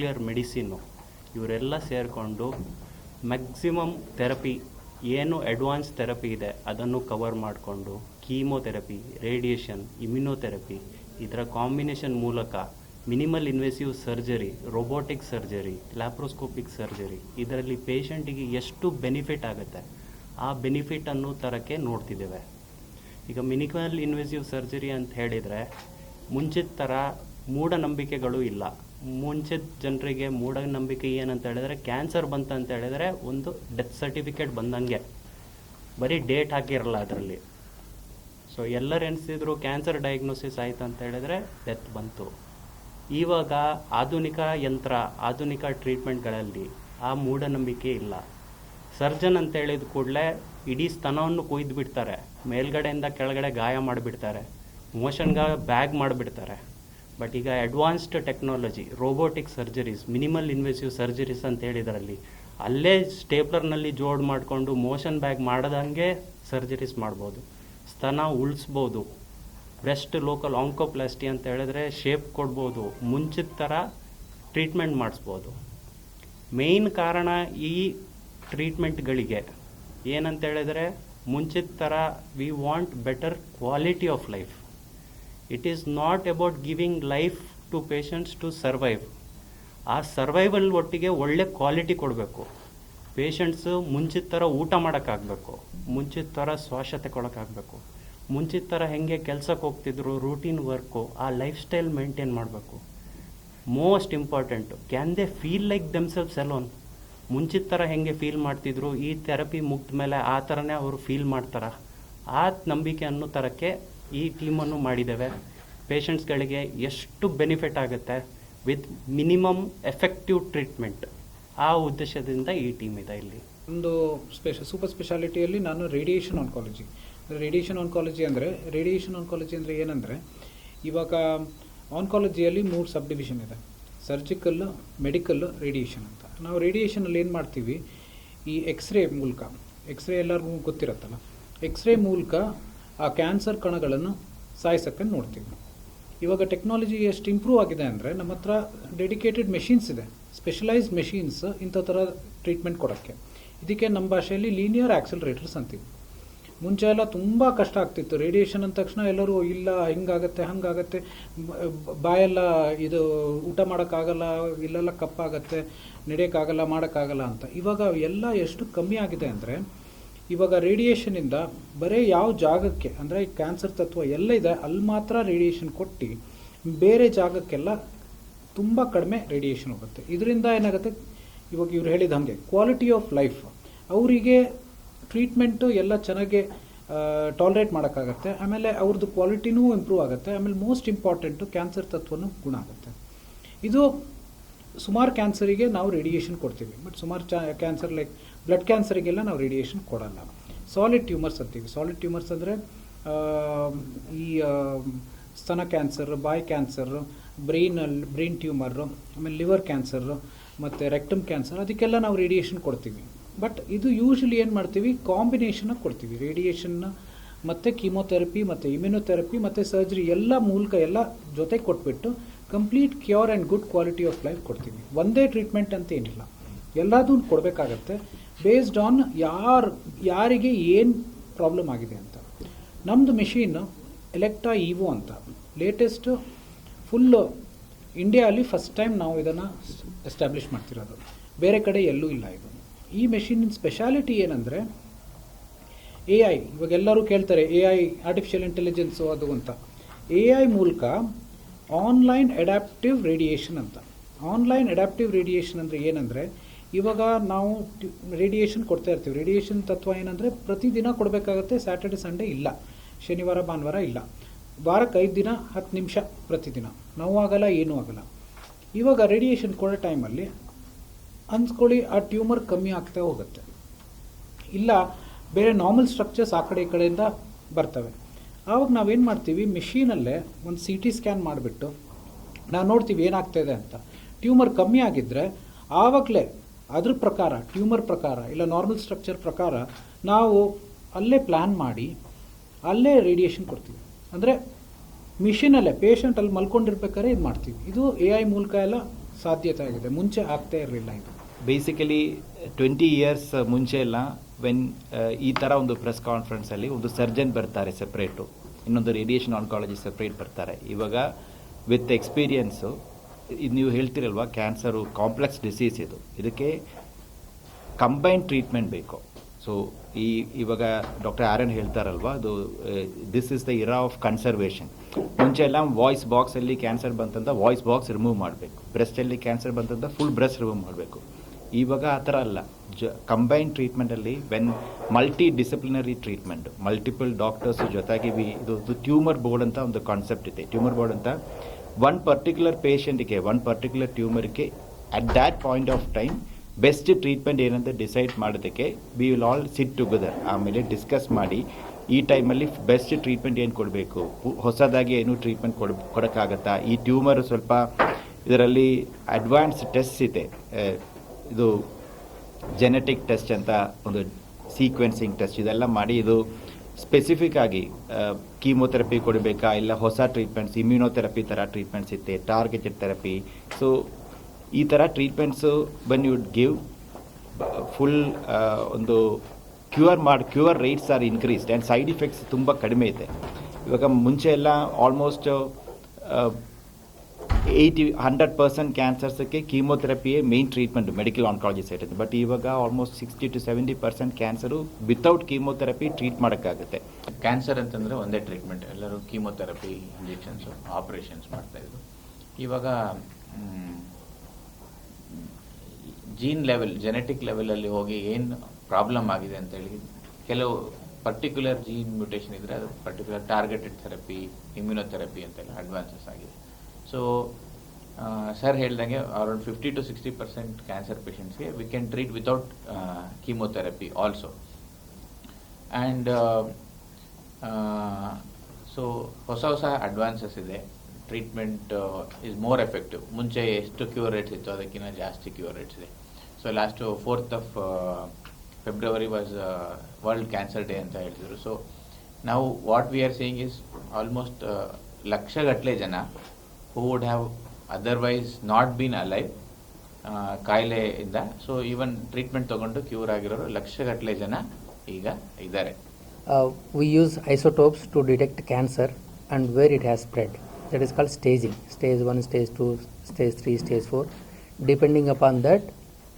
Nuclear medicine ಇವರೆಲ್ಲ ಸೇರಿಕೊಂಡು maximum therapy ಏನು ಅಡ್ವಾನ್ಸ್ ಥೆರಪಿ ಇದೆ ಅದನ್ನು ಕವರ್ ಮಾಡಿಕೊಂಡು ಕೀಮೋಥೆರಪಿ, ರೇಡಿಯೇಷನ್, ಇಮ್ಯುನೋಥೆರಪಿ ಇದರ ಕಾಂಬಿನೇಷನ್ ಮೂಲಕ minimal invasive surgery, robotic surgery, laparoscopic surgery ಇದರಲ್ಲಿ ಪೇಷಂಟಿಗೆ ಎಷ್ಟು ಬೆನಿಫಿಟ್ ಆಗುತ್ತೆ ಆ ಬೆನಿಫಿಟನ್ನು ತರೋಕ್ಕೆ ನೋಡ್ತಿದ್ದೇವೆ. ಈಗ ಮಿನಿಮಲ್ ಇನ್ವೆಸಿವ್ ಸರ್ಜರಿ ಅಂತ ಹೇಳಿದರೆ ಮುಂಚಿನ ಥರ ಮೂಢನಂಬಿಕೆಗಳು ಇಲ್ಲ. ಮುಂಚಿನ ಜನರಿಗೆ ಮೂಢನಂಬಿಕೆ ಏನಂತ ಹೇಳಿದ್ರೆ ಕ್ಯಾನ್ಸರ್ ಬಂತಂತ ಹೇಳಿದರೆ ಒಂದು ಡೆತ್ ಸರ್ಟಿಫಿಕೇಟ್ ಬಂದಂಗೆ, ಬರೀ ಡೇಟ್ ಹಾಕಿರಲ್ಲ ಅದರಲ್ಲಿ. ಸೊ ಎಲ್ಲರೂ ಎನಿಸಿದ್ರು ಕ್ಯಾನ್ಸರ್ ಡಯಾಗ್ನೋಸಿಸ್ ಆಯಿತು ಅಂತ ಹೇಳಿದರೆ ಡೆತ್ ಬಂತು. ಇವಾಗ ಆಧುನಿಕ ಯಂತ್ರ, ಆಧುನಿಕ ಟ್ರೀಟ್ಮೆಂಟ್ಗಳಲ್ಲಿ ಆ ಮೂಢನಂಬಿಕೆ ಇಲ್ಲ. ಸರ್ಜನ್ ಅಂತ ಹೇಳಿದ ಕೂಡಲೇ ಇಡೀ ಸ್ತನವನ್ನು ಕೊಯ್ದು ಬಿಡ್ತಾರೆ, ಮೇಲ್ಗಡೆಯಿಂದ ಕೆಳಗಡೆ ಗಾಯ ಮಾಡಿಬಿಡ್ತಾರೆ, ಮೋಷನ್ಗೆ ಬ್ಯಾಗ್ ಮಾಡಿಬಿಡ್ತಾರೆ. ಬಟ್ ಈಗ advanced technology, robotic surgeries, minimal invasive surgeries ಅಂತ ಹೇಳಿದ್ರಲ್ಲಿ ಅಲ್ಲೇ ಸ್ಟೇಪ್ಲರ್ನಲ್ಲಿ ಜೋಡ್ ಮಾಡಿಕೊಂಡು ಮೋಷನ್ ಬ್ಯಾಗ್ ಮಾಡದಂಗೆ ಸರ್ಜರೀಸ್ ಮಾಡ್ಬೋದು, ಸ್ತನ ಉಳಿಸ್ಬೋದು, ಬ್ರೆಸ್ಟ್ ಲೋಕಲ್ ಆಂಕೋಪ್ಲಾಸ್ಟಿ ಅಂತ ಹೇಳಿದ್ರೆ ಶೇಪ್ ಕೊಡ್ಬೋದು, ಮುಂಚಿನ ಥರ ಟ್ರೀಟ್ಮೆಂಟ್ ಮಾಡಿಸ್ಬೋದು. ಮೇಯ್ನ್ ಕಾರಣ ಈ ಟ್ರೀಟ್ಮೆಂಟ್ಗಳಿಗೆ ಏನಂತ ಹೇಳಿದ್ರೆ ಮುಂಚಿನ ಥರ we want better quality of life. It is not about giving life to patients to survive. ಆ ಸರ್ವೈವಲ್ ಒಟ್ಟಿಗೆ ಒಳ್ಳೆ ಕ್ವಾಲಿಟಿ ಕೊಡಬೇಕು. ಪೇಷಂಟ್ಸು ಮುಂಚಿನ ಥರ ಊಟ ಮಾಡೋಕ್ಕಾಗಬೇಕು, ಮುಂಚಿನ ಥರ ಶ್ವಾಸ ತಗೊಳಕ್ಕಾಗಬೇಕು, ಮುಂಚಿನ ಥರ ಹೆಂಗೆ ಕೆಲಸಕ್ಕೆ ಹೋಗ್ತಿದ್ರು ರೂಟೀನ್ ವರ್ಕು, ಆ ಲೈಫ್ ಸ್ಟೈಲ್ ಮೇಂಟೈನ್ ಮಾಡಬೇಕು. Most important, can they feel like themselves alone. ಮುಂಚಿನ ಥರ ಹೆಂಗೆ ಫೀಲ್ ಮಾಡ್ತಿದ್ರು ಈ ಥೆರಪಿ ಮುಗ್ದ ಮೇಲೆ ಆ ಥರನೇ ಅವರು ಫೀಲ್ ಮಾಡ್ತಾರೆ. ಆ ನಂಬಿಕೆಯನ್ನು ತರಕ್ಕೆ ಈ ಟೀಮನ್ನು ಮಾಡಿದ್ದೇವೆ. ಪೇಷಂಟ್ಸ್ಗಳಿಗೆ ಎಷ್ಟು ಬೆನಿಫಿಟ್ ಆಗುತ್ತೆ ವಿತ್ ಮಿನಿಮಮ್ ಎಫೆಕ್ಟಿವ್ ಟ್ರೀಟ್ಮೆಂಟ್, ಆ ಉದ್ದೇಶದಿಂದ ಈ ಟೀಮ್ ಇದೆ. ಇಲ್ಲಿ ಒಂದು ಸೂಪರ್ ಸ್ಪೆಷಾಲಿಟಿಯಲ್ಲಿ ನಾನು ರೇಡಿಯೇಷನ್ ಆನ್ಕಾಲಜಿ ಅಂದರೆ ಏನಂದರೆ ಇವಾಗ ಆನ್ಕಾಲಜಿಯಲ್ಲಿ 3 ಸಬ್ ಡಿವಿಷನ್ ಇದೆ: ಸರ್ಜಿಕಲ್, ಮೆಡಿಕಲ್, ರೇಡಿಯೇಷನ್ ಅಂತ. ನಾವು ರೇಡಿಯೇಷನಲ್ಲಿ ಏನು ಮಾಡ್ತೀವಿ, ಈ ಎಕ್ಸ್ರೇ ಮೂಲಕ, ಎಕ್ಸ್ರೇ ಎಲ್ಲರಿಗೂ ಗೊತ್ತಿರುತ್ತಲ್ಲ, ಎಕ್ಸ್ರೇ ಮೂಲಕ ಆ ಕ್ಯಾನ್ಸರ್ ಕಣಗಳನ್ನು ಸಾಯಿಸೋಕ್ಕೆ ನೋಡ್ತೀವಿ. ಇವಾಗ ಟೆಕ್ನಾಲಜಿ ಎಷ್ಟು ಇಂಪ್ರೂವ್ ಆಗಿದೆ ಅಂದರೆ ನಮ್ಮ ಹತ್ರ ಡೆಡಿಕೇಟೆಡ್ ಮೆಷಿನ್ಸ್ ಇದೆ, ಸ್ಪೆಷಲೈಸ್ಡ್ ಮೆಷಿನ್ಸ್ ಇಂಥ ಥರ ಟ್ರೀಟ್ಮೆಂಟ್ ಕೊಡೋಕ್ಕೆ. ಇದಕ್ಕೆ ನಮ್ಮ ಭಾಷೆಯಲ್ಲಿ ಲೀನಿಯರ್ ಆಕ್ಸಲರೇಟರ್ಸ್ ಅಂತೀವಿ. ಮುಂಚೆ ಎಲ್ಲ ತುಂಬ ಕಷ್ಟ ಆಗ್ತಿತ್ತು. ರೇಡಿಯೇಷನ್ ಅಂದ ತಕ್ಷಣ ಎಲ್ಲರೂ ಇಲ್ಲ ಹಿಂಗಾಗತ್ತೆ ಹಂಗಾಗತ್ತೆ, ಬಾಯೆಲ್ಲ ಇದು ಊಟ ಮಾಡೋಕ್ಕಾಗಲ್ಲ, ಇಲ್ಲೆಲ್ಲ ಕಪ್ಪಾಗತ್ತೆ, ನಡೆಯೋಕ್ಕಾಗಲ್ಲ, ಮಾಡೋಕ್ಕಾಗಲ್ಲ ಅಂತ. ಇವಾಗ ಎಲ್ಲ ಎಷ್ಟು ಕಮ್ಮಿ ಆಗಿದೆ ಅಂದರೆ ಇವಾಗ ರೇಡಿಯೇಷನಿಂದ ಬರೀ ಯಾವ ಜಾಗಕ್ಕೆ ಅಂದರೆ ಕ್ಯಾನ್ಸರ್ ತತ್ವ ಎಲ್ಲ ಇದೆ ಅಲ್ಲಿ ಮಾತ್ರ ರೇಡಿಯೇಷನ್ ಕೊಟ್ಟು ಬೇರೆ ಜಾಗಕ್ಕೆಲ್ಲ ತುಂಬ ಕಡಿಮೆ ರೇಡಿಯೇಷನ್ ಹೋಗುತ್ತೆ. ಇದರಿಂದ ಏನಾಗುತ್ತೆ, ಇವಾಗ ಇವ್ರು ಹೇಳಿದ ಹಾಗೆ ಕ್ವಾಲಿಟಿ ಆಫ್ ಲೈಫ್, ಅವರಿಗೆ ಟ್ರೀಟ್ಮೆಂಟು ಎಲ್ಲ ಚೆನ್ನಾಗಿ ಟಾಲರೇಟ್ ಮಾಡೋಕ್ಕಾಗತ್ತೆ. ಆಮೇಲೆ ಅವ್ರದ್ದು ಕ್ವಾಲಿಟಿನೂ ಇಂಪ್ರೂವ್ ಆಗುತ್ತೆ. ಆಮೇಲೆ ಮೋಸ್ಟ್ ಇಂಪಾರ್ಟೆಂಟು ಕ್ಯಾನ್ಸರ್ ತತ್ವನೂ ಗುಣ ಆಗುತ್ತೆ. ಇದು ಸುಮಾರು ಕ್ಯಾನ್ಸರಿಗೆ ನಾವು ರೇಡಿಯೇಷನ್ ಕೊಡ್ತೀವಿ, ಬಟ್ ಸುಮಾರು ಕ್ಯಾನ್ಸರ್ ಲೈಕ್ ಬ್ಲಡ್ ಕ್ಯಾನ್ಸರಿಗೆಲ್ಲ ನಾವು ರೇಡಿಯೇಷನ್ ಕೊಡಲ್ಲ. ಸಾಲಿಡ್ ಟ್ಯೂಮರ್ಸ್ ಅಂತೀವಿ. ಸಾಲಿಡ್ ಟ್ಯೂಮರ್ಸ್ ಅಂದರೆ ಈ ಸ್ತನ ಕ್ಯಾನ್ಸರ್, ಬಾಯ್ ಕ್ಯಾನ್ಸರ್, ಬ್ರೈನ್ ಟ್ಯೂಮರು, ಆಮೇಲೆ ಲಿವರ್ ಕ್ಯಾನ್ಸರು ಮತ್ತು ರೆಕ್ಟಮ್ ಕ್ಯಾನ್ಸರ್, ಅದಕ್ಕೆಲ್ಲ ನಾವು ರೇಡಿಯೇಷನ್ ಕೊಡ್ತೀವಿ. ಬಟ್ ಇದು ಯೂಶ್ವಲಿ ಏನು ಮಾಡ್ತೀವಿ, ಕಾಂಬಿನೇಷನಾಗಿ ಕೊಡ್ತೀವಿ. ರೇಡಿಯೇಷನ್ನ ಮತ್ತು ಕೀಮೋಥೆರಪಿ ಮತ್ತು ಇಮ್ಯುನೋಥೆರಪಿ ಮತ್ತು ಸರ್ಜರಿ ಎಲ್ಲ ಮೂಲಕ ಎಲ್ಲ ಜೊತೆ ಕೊಟ್ಬಿಟ್ಟು complete cure and good quality of life ಕೊಡ್ತೀವಿ. ಒಂದೇ ಟ್ರೀಟ್ಮೆಂಟ್ ಅಂತ ಏನಿಲ್ಲ, ಎಲ್ಲದೂ ಕೊಡಬೇಕಾಗತ್ತೆ ಬೇಸ್ಡ್ ಆನ್ ಯಾರಿಗೆ ಏನು ಪ್ರಾಬ್ಲಮ್ ಆಗಿದೆ ಅಂತ. ನಮ್ಮದು ಮೆಷಿನ್ ಎಲೆಕ್ಟ್ರಾ ಈವೋ ಅಂತ, ಲೇಟೆಸ್ಟು ಫುಲ್ಲು ಇಂಡಿಯಾದಲ್ಲಿ ಫಸ್ಟ್ ಟೈಮ್ ನಾವು ಇದನ್ನು ಎಸ್ಟಾಬ್ಲಿಷ್ ಮಾಡ್ತಿರೋದು, ಬೇರೆ ಕಡೆ ಎಲ್ಲೂ ಇಲ್ಲ ಇದು. ಈ ಮೆಷಿನಿನ ಸ್ಪೆಷಾಲಿಟಿ ಏನಂದರೆ AI. ಇವಾಗ ಎಲ್ಲರೂ ಕೇಳ್ತಾರೆ AI, ಆರ್ಟಿಫಿಷಿಯಲ್ ಇಂಟೆಲಿಜೆನ್ಸು ಅದು ಅಂತ. AI ಮೂಲಕ ಆನ್ಲೈನ್ ಅಡ್ಯಾಪ್ಟಿವ್ ರೇಡಿಯೇಷನ್ ಅಂತ. ಆನ್ಲೈನ್ ಅಡ್ಯಾಪ್ಟಿವ್ ರೇಡಿಯೇಷನ್ ಅಂದರೆ ಏನಂದರೆ, ಇವಾಗ ನಾವು ರೇಡಿಯೇಷನ್ ಕೊಡ್ತಾ ಇರ್ತೀವಿ. ರೇಡಿಯೇಷನ್ ತತ್ವ ಏನಂದರೆ ಪ್ರತಿದಿನ ಕೊಡಬೇಕಾಗತ್ತೆ, ಸ್ಯಾಟರ್ಡೆ ಸಂಡೇ ಇಲ್ಲ, ಶನಿವಾರ ಭಾನುವಾರ ಇಲ್ಲ, ವಾರಕ್ಕೆ 5 ದಿನ 10 ನಿಮಿಷ ಪ್ರತಿದಿನ, ನೋವಾಗಲ್ಲ ಏನೂ ಆಗಲ್ಲ. ಇವಾಗ ರೇಡಿಯೇಷನ್ ಕೊಡೋ ಟೈಮಲ್ಲಿ ಅನ್ಸ್ಕೊಳ್ಳಿ ಆ ಟ್ಯೂಮರ್ ಕಮ್ಮಿ ಆಗ್ತಾ ಹೋಗುತ್ತೆ, ಇಲ್ಲ ಬೇರೆ ನಾರ್ಮಲ್ ಸ್ಟ್ರಕ್ಚರ್ಸ್ ಆ ಕಡೆ ಈ ಕಡೆಯಿಂದ ಬರ್ತವೆ. ಆವಾಗ ನಾವೇನು ಮಾಡ್ತೀವಿ, ಮೆಷೀನಲ್ಲೇ ಒಂದು CT ಸ್ಕ್ಯಾನ್ ಮಾಡಿಬಿಟ್ಟು ನಾವು ನೋಡ್ತೀವಿ ಏನಾಗ್ತಾಯಿದೆ ಅಂತ. ಟ್ಯೂಮರ್ ಕಮ್ಮಿ ಆಗಿದ್ದರೆ ಆವಾಗಲೇ ಅದ್ರ ಪ್ರಕಾರ, ಟ್ಯೂಮರ್ ಪ್ರಕಾರ ಇಲ್ಲ ನಾರ್ಮಲ್ ಸ್ಟ್ರಕ್ಚರ್ ಪ್ರಕಾರ ನಾವು ಅಲ್ಲೇ ಪ್ಲ್ಯಾನ್ ಮಾಡಿ ಅಲ್ಲೇ ರೇಡಿಯೇಷನ್ ಕೊಡ್ತೀವಿ. ಅಂದರೆ ಮಿಷಿನಲ್ಲೇ ಪೇಷಂಟ್ ಅಲ್ಲಿ ಮಲ್ಕೊಂಡಿರ್ಬೇಕಾದ್ರೆ ಇದು ಮಾಡ್ತೀವಿ. ಇದು AI ಮೂಲಕ ಎಲ್ಲ ಸಾಧ್ಯತೆ ಆಗಿದೆ, ಮುಂಚೆ ಆಗ್ತಾ ಇರಲಿಲ್ಲ ಇದು. ಬೇಸಿಕಲಿ 20 ಇಯರ್ಸ್ ಮುಂಚೆ ಎಲ್ಲ ವೆನ್ ಈ ಥರ ಒಂದು ಪ್ರೆಸ್ ಕಾನ್ಫರೆನ್ಸಲ್ಲಿ ಒಂದು ಸರ್ಜನ್ ಬರ್ತಾರೆ ಸಪ್ರೇಟು, ಇನ್ನೊಂದು ರೇಡಿಯೇಷನ್ ಆನ್ಕಾಲಜಿ ಸಪ್ರೇಟ್ ಬರ್ತಾರೆ. ಇವಾಗ ವಿತ್ ಎಕ್ಸ್ಪೀರಿಯನ್ಸು ಇದು ನೀವು ಹೇಳ್ತಿರಲ್ವ, ಕ್ಯಾನ್ಸರು ಕಾಂಪ್ಲೆಕ್ಸ್ ಡಿಸೀಸ್ ಇದು, ಇದಕ್ಕೆ ಕಂಬೈನ್ಡ್ ಟ್ರೀಟ್ಮೆಂಟ್ ಬೇಕು. ಸೊ ಇವಾಗ ಡಾಕ್ಟರ್ ಆರನ್ ಹೇಳ್ತಾರಲ್ವ, ಅದು this is the era of conservation. ಮುಂಚೆ ಎಲ್ಲ ವಾಯ್ಸ್ ಬಾಕ್ಸಲ್ಲಿ ಕ್ಯಾನ್ಸರ್ ಬಂತಂತ ವಾಯ್ಸ್ ಬಾಕ್ಸ್ ರಿಮೂವ್ ಮಾಡಬೇಕು, ಬ್ರೆಸ್ಟಲ್ಲಿ ಕ್ಯಾನ್ಸರ್ ಬಂತಂತ ಫುಲ್ ಬ್ರೆಸ್ಟ್ ರಿಮೂವ್ ಮಾಡಬೇಕು. ಇವಾಗ ಆ ಥರ ಅಲ್ಲ, ಕಂಬೈನ್ಡ್ ಟ್ರೀಟ್ಮೆಂಟಲ್ಲಿ when multi disciplinary treatment, multiple doctors ಜೊತೆಗೆ ಇದು ಟ್ಯೂಮರ್ ಬೋರ್ಡ್ ಅಂತ ಒಂದು ಕಾನ್ಸೆಪ್ಟ್ ಇದೆ. ಟ್ಯೂಮರ್ ಬೋರ್ಡ್ ಅಂತ ಒನ್ ಪರ್ಟಿಕ್ಯುಲರ್ ಪೇಷಂಟ್ಗೆ, ಒನ್ ಪರ್ಟಿಕ್ಯುಲರ್ ಟ್ಯೂಮರ್ಗೆ at that point of time best treatment ಏನಂತ ಡಿಸೈಡ್ ಮಾಡೋದಕ್ಕೆ we will all sit together, ಆಮೇಲೆ ಡಿಸ್ಕಸ್ ಮಾಡಿ ಈ ಟೈಮಲ್ಲಿ ಬೆಸ್ಟ್ ಟ್ರೀಟ್ಮೆಂಟ್ ಏನು ಕೊಡಬೇಕು, ಹೊಸದಾಗಿ ಏನು ಟ್ರೀಟ್ಮೆಂಟ್ ಕೊಡೋಕ್ಕಾಗತ್ತಾ, ಈ ಟ್ಯೂಮರ್ ಸ್ವಲ್ಪ ಇದರಲ್ಲಿ ಅಡ್ವಾನ್ಸ್ ಟೆಸ್ಟ್ ಇದೆ, ಇದು ಜೆನೆಟಿಕ್ ಟೆಸ್ಟ್ ಅಂತ ಒಂದು ಸೀಕ್ವೆನ್ಸಿಂಗ್ ಟೆಸ್ಟ್, ಇದೆಲ್ಲ ಮಾಡಿ ಇದು ಸ್ಪೆಸಿಫಿಕ್ ಆಗಿ ಕೀಮೋಥೆರಪಿ ಕೊಡಬೇಕಾ ಇಲ್ಲ ಹೊಸ ಟ್ರೀಟ್ಮೆಂಟ್ಸ್, ಇಮ್ಯುನೋಥೆರಪಿ ಥರ ಟ್ರೀಟ್ಮೆಂಟ್ಸ್ ಇತ್ತೆ, ಟಾರ್ಗೆಟೆಡ್ ಥೆರಪಿ. ಸೊ ಈ ಥರ treatments when you give full ಒಂದು cure rates are increased and side effects ತುಂಬ ಕಡಿಮೆ ಇದೆ. ಇವಾಗ ಮುಂಚೆ ಎಲ್ಲ ಆಲ್ಮೋಸ್ಟ್ 100% ಕ್ಯಾನ್ಸರ್ಸಕ್ಕೆ ಕೀಮೋಥೆರಪಿಯೇ main treatment medical oncology side. But ಇವಾಗ almost 60 to 70% cancer without chemotherapy treat ಮಾಡೋಕ್ಕಾಗುತ್ತೆ. ಕ್ಯಾನ್ಸರ್ ಅಂತಂದರೆ ಒಂದೇ ಟ್ರೀಟ್ಮೆಂಟ್, ಎಲ್ಲರೂ ಕೀಮೋಥೆರಪಿ, ಇಂಜೆಕ್ಷನ್ಸು, ಆಪ್ರೇಷನ್ಸ್ ಮಾಡ್ತಾಯಿದ್ರು. ಇವಾಗ ಜೀನ್ ಲೆವೆಲ್, ಜೆನೆಟಿಕ್ ಲೆವೆಲಲ್ಲಿ ಹೋಗಿ ಏನು ಪ್ರಾಬ್ಲಮ್ ಆಗಿದೆ ಅಂತೇಳಿ ಕೆಲವು ಪರ್ಟಿಕ್ಯುಲರ್ ಜೀನ್ ಮ್ಯೂಟೇಷನ್ ಇದ್ದರೆ ಅದು ಪರ್ಟಿಕ್ಯುಲರ್ ಟಾರ್ಗೆಟೆಡ್ ಥೆರಪಿ, ಇಮ್ಯುನೋಥೆರಪಿ ಅಂತೆಲ್ಲ ಅಡ್ವಾನ್ಸಸ್ ಆಗಿದೆ. ಸೊ ಸರ್ ಹೇಳ್ದಂಗೆ ಅರೌಂಡ್ 50 to 60% ಕ್ಯಾನ್ಸರ್ ಪೇಷಂಟ್ಸ್ಗೆ we can treat without chemotherapy also. And so ಹೊಸ ಅಡ್ವಾನ್ಸಸ್ ಇದೆ, ಟ್ರೀಟ್ಮೆಂಟ್ ಈಸ್ ಮೋರ್ ಎಫೆಕ್ಟಿವ್. ಮುಂಚೆ ಎಷ್ಟು ಕ್ಯೂರ್ ರೇಟ್ಸ್ ಇತ್ತು ಅದಕ್ಕಿಂತ ಜಾಸ್ತಿ ಕ್ಯೂರ್ ರೇಟ್ಸ್ ಇದೆ. So last 4th of February was world cancer day ಅಂತ ಹೇಳ್ತಿದ್ರು. ಸೊ ನಾವು what we are saying is almost ಲಕ್ಷಗಟ್ಟಲೆ ಜನ who would have otherwise not been alive ಕಾಯಿಲೆಯಿಂದ, ಸೊ ಈವನ್ ಟ್ರೀಟ್ಮೆಂಟ್ ತೊಗೊಂಡು ಕ್ಯೂರ್ ಆಗಿರೋರು ಲಕ್ಷಗಟ್ಟಲೆ ಜನ ಈಗ ಇದ್ದಾರೆ. We use isotopes to detect cancer and where it has spread. That is called staging. Stage 1, stage 2, stage 3, stage 4. Depending upon that,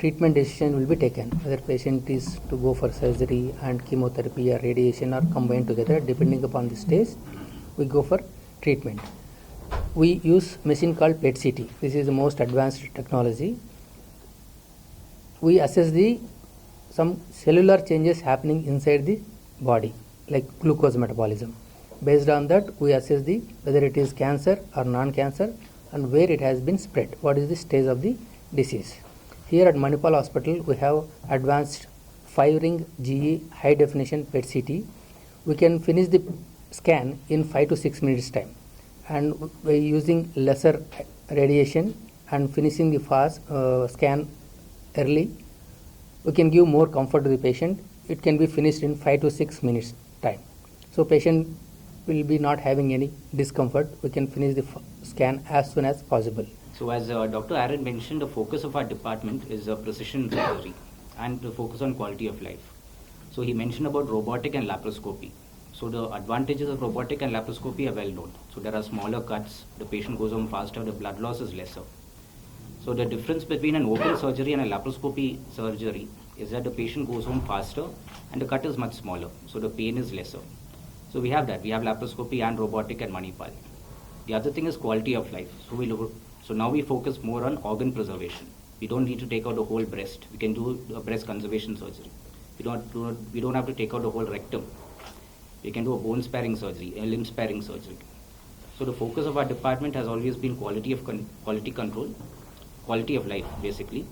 treatment decision will be taken. Whether patient is to go for surgery and chemotherapy or radiation or combined together. Depending upon the stage, we go for treatment. We use machine called PET-CT. This is the most advanced technology. We assess some cellular changes happening inside the body, like glucose metabolism. Based on that, we assess whether it is cancer or non-cancer and where it has been spread. What is the stage of the disease? Here at Manipal Hospital, we have advanced 5-ring GE high definition PET-CT. We can finish the scan in 5 to 6 minutes time, and by using lesser radiation and finishing the fast scan early, we can give more comfort to the patient. It can be finished in 5 to 6 minutes time. So patient will be not having any discomfort. We can finish the scan as soon as possible. So as Dr. Aaron mentioned, the focus of our department is precision surgery and the focus on quality of life. So he mentioned about robotic and laparoscopy. So the advantages of robotic and laparoscopy are well known. So there are smaller cuts, the patient goes home faster, the blood loss is lesser. So the difference between an open surgery and a laparoscopy surgery is that the patient goes home faster and the cut is much smaller, so the pain is lesser. So we have that. We have laparoscopy and robotic at Manipal. The other thing is quality of life. So now we focus more on organ preservation. We don't need to take out the whole breast. We can do a breast conservation surgery. We don't have to take out the whole rectum. We can do a bone sparing surgery, a limb sparing surgery. So the focus of our department has always been quality control, quality of life basically.